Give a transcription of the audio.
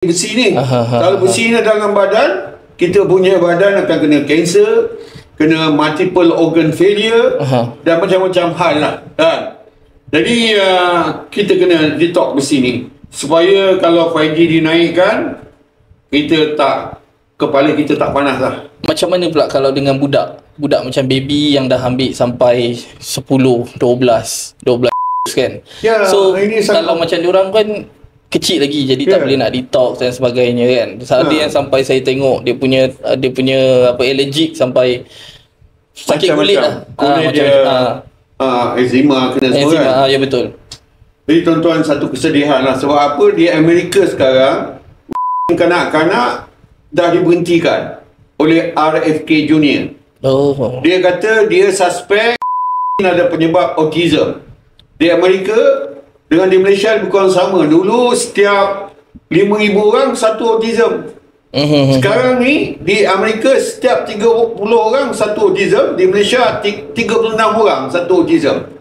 besi ni. Kalau besi ni dalam badan, kita punya badan akan kena kanser, kena multiple organ failure, dan macam-macam hal lah kan. Jadi kita kena detox besi ni supaya kalau 5G dinaikkan, kepala kita tak panas lah. Macam mana pula kalau dengan budak macam baby yang dah ambil sampai 10, 12 kan. So kalau macam diorang kan kecil lagi, jadi tak boleh nak detox dan sebagainya kan. Ada yang sampai saya tengok dia punya allergic sampai sakit kulit lah. Kulit dia eczema kena semua kan. Ya betul. Jadi tuan-tuan, satu kesedihan lah. Sebab apa, di Amerika sekarang kanak-kanak dah diberhentikan oleh RFK Junior. Dia kata dia suspek ada penyebab autism. Di Amerika dengan di Malaysia bukan sama. Dulu setiap 5,000 orang satu autism. Sekarang ni di Amerika setiap 30 orang satu autism. Di Malaysia 36 orang satu autism.